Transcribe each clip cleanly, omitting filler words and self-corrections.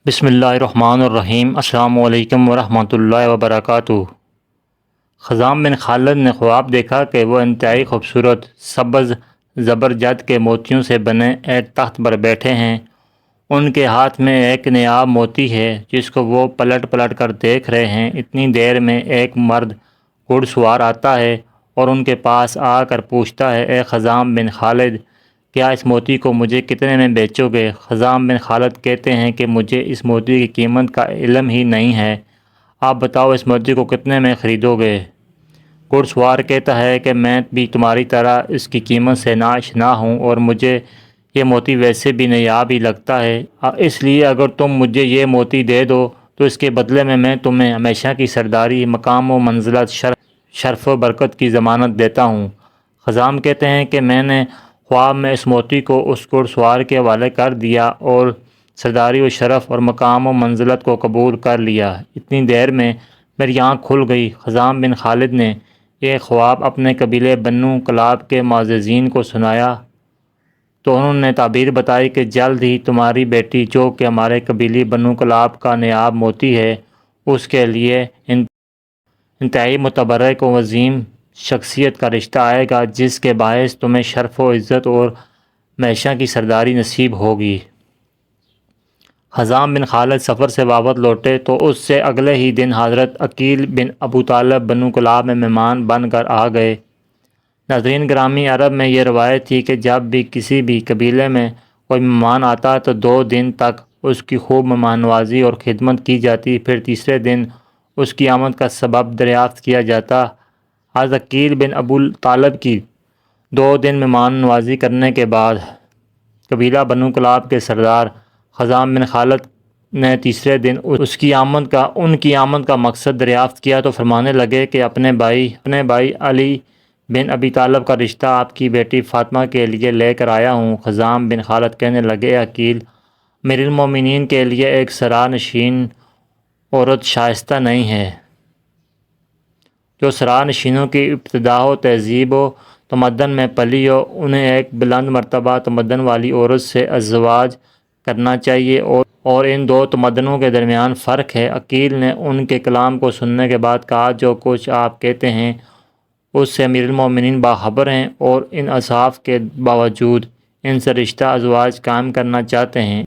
بسم اللہ الرحمن الرحیم۔ السلام علیکم ورحمۃ اللہ وبرکاتہ۔ خزام بن خالد نے خواب دیکھا کہ وہ انتہائی خوبصورت سبز زبرجد کے موتیوں سے بنے ایک تخت پر بیٹھے ہیں۔ ان کے ہاتھ میں ایک نایاب موتی ہے جس کو وہ پلٹ پلٹ کر دیکھ رہے ہیں۔ اتنی دیر میں ایک مرد گھڑ سوار آتا ہے اور ان کے پاس آ کر پوچھتا ہے، اے خزام بن خالد، کیا اس موتی کو مجھے کتنے میں بیچو گے؟ خزام بن خالد کہتے ہیں کہ مجھے اس موتی کی قیمت کا علم ہی نہیں ہے، آپ بتاؤ اس موتی کو کتنے میں خریدو گے؟ گھڑ سوار کہتا ہے کہ میں بھی تمہاری طرح اس کی قیمت سے ناآشنا ہوں اور مجھے یہ موتی ویسے بھی نایاب ہی لگتا ہے، اس لیے اگر تم مجھے یہ موتی دے دو تو اس کے بدلے میں تمہیں ہمیشہ کی سرداری، مقام و منزلت، شرف و برکت کی ضمانت دیتا ہوں۔ خزام کہتے ہیں کہ میں نے خواب میں اس موتی کو اس گھڑ سوار کے حوالے کر دیا اور سرداری و شرف اور مقام و منزلت کو قبول کر لیا۔ اتنی دیر میں میری آنکھ کھل گئی۔ خزام بن خالد نے یہ خواب اپنے قبیلے بنو کلاب کے معززین کو سنایا تو انہوں نے تعبیر بتائی کہ جلد ہی تمہاری بیٹی، جو کہ ہمارے قبیلے بنو کلاب کا نایاب موتی ہے، اس کے لیے انتہائی متبرک و عظیم شخصیت کا رشتہ آئے گا، جس کے باعث تمہیں شرف و عزت اور ہمیشہ کی سرداری نصیب ہوگی۔ خزام بن خالد سفر سے واپس لوٹے تو اس سے اگلے ہی دن حضرت عقیل بن ابو طالب بنو کلاب میں مہمان بن کر آ گئے۔ ناظرین گرامی، عرب میں یہ روایت تھی کہ جب بھی کسی بھی قبیلے میں کوئی مہمان آتا تو 2 دن تک اس کی خوب مہمان نوازی اور خدمت کی جاتی، پھر تیسرے دن اس کی آمد کا سبب دریافت کیا جاتا۔ حضرت عقیل بن ابو طالب کی 2 دن مہمان نوازی کرنے کے بعد قبیلہ بنو کلاب کے سردار خزام بن خالد نے تیسرے دن ان کی آمد کا مقصد دریافت کیا تو فرمانے لگے کہ اپنے بھائی علی بن ابی طالب کا رشتہ آپ کی بیٹی فاطمہ کے لیے لے کر آیا ہوں۔ خزام بن خالد کہنے لگے، عقیل، امیر المومنین کے لیے ایک سرا نشین عورت شائستہ نہیں ہے؟ جو سرا نشینوں کی ابتدا و تہذیب و تمدن میں پلی ہو، انہیں ایک بلند مرتبہ تمدن والی عورت سے ازدواج کرنا چاہیے، اور ان 2 تمدنوں کے درمیان فرق ہے۔ عقیل نے ان کے کلام کو سننے کے بعد کہا، جو کچھ آپ کہتے ہیں اس سے امیر المومنین باخبر ہیں اور ان اوصاف کے باوجود ان سے رشتہ ازدواج قائم کرنا چاہتے ہیں۔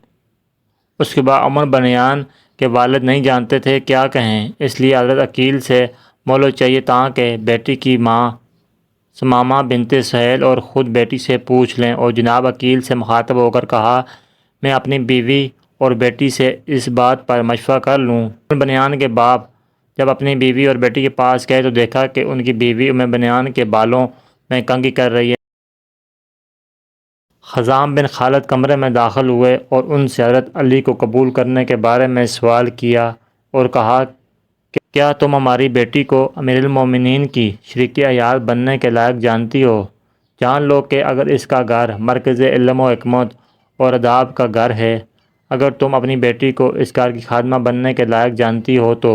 اس کے بعد عمر بنیان کے والد نہیں جانتے تھے کیا کہیں، اس لیے حضرت عقیل سے مولت چاہیے تاکہ بیٹی کی ماں ثمامہ بنت سہیل اور خود بیٹی سے پوچھ لیں، اور جناب عقیل سے مخاطب ہو کر کہا، میں اپنی بیوی اور بیٹی سے اس بات پر مشورہ کر لوں۔ عمر بنیان کے باپ جب اپنی بیوی اور بیٹی کے پاس گئے تو دیکھا کہ ان کی بیوی عمر بنیان کے بالوں میں کنگھی کر رہی ہے۔ خزام بن خالد کمرے میں داخل ہوئے اور ان سے حضرت علی کو قبول کرنے کے بارے میں سوال کیا اور کہا کہ کیا تم ہماری بیٹی کو امیر المومنین کی شریک حیات بننے کے لائق جانتی ہو؟ جان لو کہ اگر اس کا گھر مرکز علم و حکمت اور آداب کا گھر ہے، اگر تم اپنی بیٹی کو اس گھر کی خادمہ بننے کے لائق جانتی ہو تو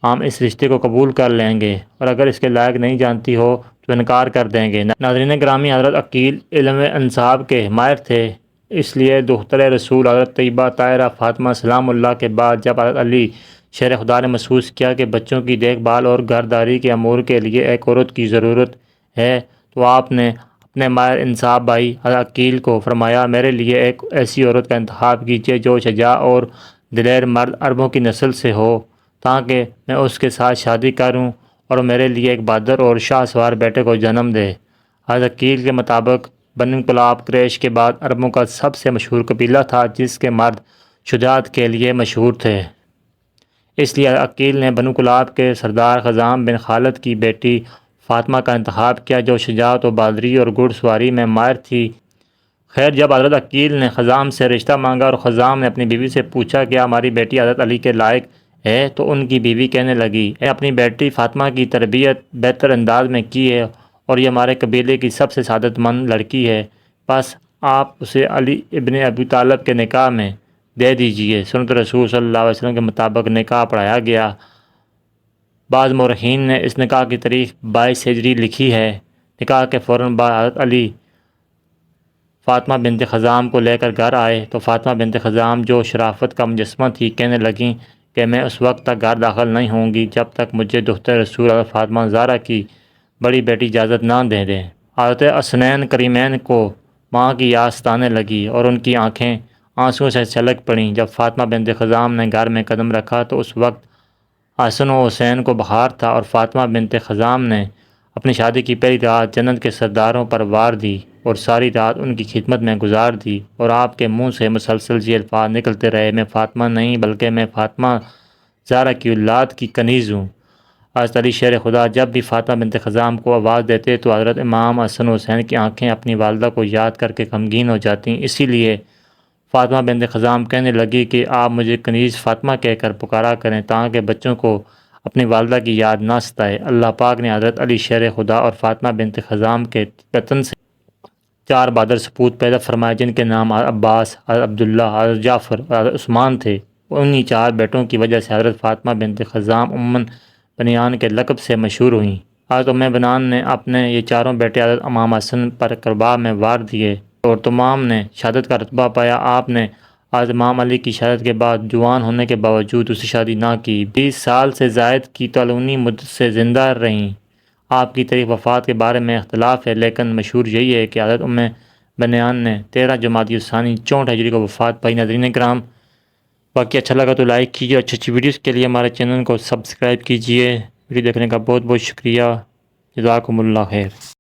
ہم اس رشتے کو قبول کر لیں گے، اور اگر اس کے لائق نہیں جانتی ہو تو انکار کر دیں گے۔ ناظرین گرامی، حضرت عقیل علم انساب کے ماہر تھے، اس لیے دختر رسول حضرت طیبہ طاہرہ فاطمہ سلام اللہ کے بعد جب حضرت علی شیر خدا نے محسوس کیا کہ بچوں کی دیکھ بھال اور گھرداری کے امور کے لیے ایک عورت کی ضرورت ہے تو آپ نے اپنے ماہر انصاف بھائی حضرت عقیل کو فرمایا، میرے لیے ایک ایسی عورت کا انتخاب کیجیے جو شجاع اور دلیر مرد عربوں کی نسل سے ہو، تاکہ میں اس کے ساتھ شادی کروں اور میرے لیے ایک بہادر اور شاہ سوار بیٹے کو جنم دے۔ حضرت عقیل کے مطابق بنو کلاب قریش کے بعد عربوں کا سب سے مشہور قبیلہ تھا، جس کے مرد شجاعت کے لیے مشہور تھے، اس لیے حضرت عقیل نے بنو کلاب کے سردار خزام بن خالد کی بیٹی فاطمہ کا انتخاب کیا، جو شجاعت و بہادری اور گھڑ سواری میں ماہر تھی۔ خیر، جب حضرت عقیل نے خزام سے رشتہ مانگا اور خزام نے اپنی بیوی سے پوچھا کہ ہماری بیٹی حضرت علی کے لائق ہے، تو ان کی بیوی کہنے لگی، اپنی بیٹی فاطمہ کی تربیت بہتر انداز میں کی ہے اور یہ ہمارے قبیلے کی سب سے سعادت مند لڑکی ہے، بس آپ اسے علی ابن ابی طالب کے نکاح میں دے دیجیے۔ سنت رسول صلی اللہ علیہ وسلم کے مطابق نکاح پڑھایا گیا۔ بعض مورخین نے اس نکاح کی تاریخ 22 ہجری لکھی ہے۔ نکاح کے فوراً بعد حضرت علی فاطمہ بنت خزام کو لے کر گھر آئے تو فاطمہ بنت خزام جو شرافت کا مجسمہ تھی کہنے لگیں کہ میں اس وقت تک گھر داخل نہیں ہوں گی جب تک مجھے دختر رسول حضرت فاطمہ زہرا کی بڑی بیٹی اجازت نہ دے دیں۔ حضرت حسنین کریمین کو ماں کی یاد ستانے لگی اور ان کی آنکھیں آنسوؤں سے چھلک پڑیں۔ جب فاطمہ بنت خزام نے گھر میں قدم رکھا تو اس وقت حسن و حسین کو بخار تھا اور فاطمہ بنت خزام نے اپنی شادی کی پہلی رات جنت کے سرداروں پر وار دی اور ساری رات ان کی خدمت میں گزار دی، اور آپ کے منہ سے مسلسل یہ الفاظ نکلتے رہے، میں فاطمہ نہیں بلکہ میں فاطمہ زہرا کی اولاد کی کنیز ہوں۔ حضرت علی شیر خدا جب بھی فاطمہ بنت خزام کو آواز دیتے تو حضرت امام حسن و حسین کی آنکھیں اپنی والدہ کو یاد کر کے غمگین ہو جاتیں۔ اسی لیے فاطمہ بنت خزام کہنے لگی کہ آپ مجھے کنیز فاطمہ کہہ کر پکارا کریں تاکہ بچوں کو اپنی والدہ کی یاد نہ ستائے۔ اللہ پاک نے حضرت علی شیر خدا اور فاطمہ بنت خزام کے وطن سے 4 بہادر سپوت پیدا فرمائے جن کے نام حضرت عباس، حضرت عبداللہ، حضرت جعفر اور حضرت عثمان تھے۔ انہی 4 بیٹوں کی وجہ سے حضرت فاطمہ بنت خزام بنیان کے لقب سے مشہور ہوئیں۔ حضرت بنیان نے اپنے یہ 4 بیٹے حضرت امام حسن پر کربلا میں وار دیے اور تمام نے شہادت کا رتبہ پایا۔ آپ نے حضرت امام علی کی شہادت کے بعد جوان ہونے کے باوجود دوسری شادی نہ کی، 20 سال سے زائد کی طولانی مدت سے زندہ رہیں۔ آپ کی تاریخ وفات کے بارے میں اختلاف ہے، لیکن مشہور یہی ہے کہ حضرت بنیان نے 13 جمادی الثانی 64 ہجری کو وفات پائی۔ ناظرین کرام، باقی اچھا لگا تو لائک کیجیے، اچھی اچھی ویڈیوز کے لیے ہمارے چینل کو سبسکرائب کیجیے۔ ویڈیو دیکھنے کا بہت بہت شکریہ۔ جزاکم اللہ خیر۔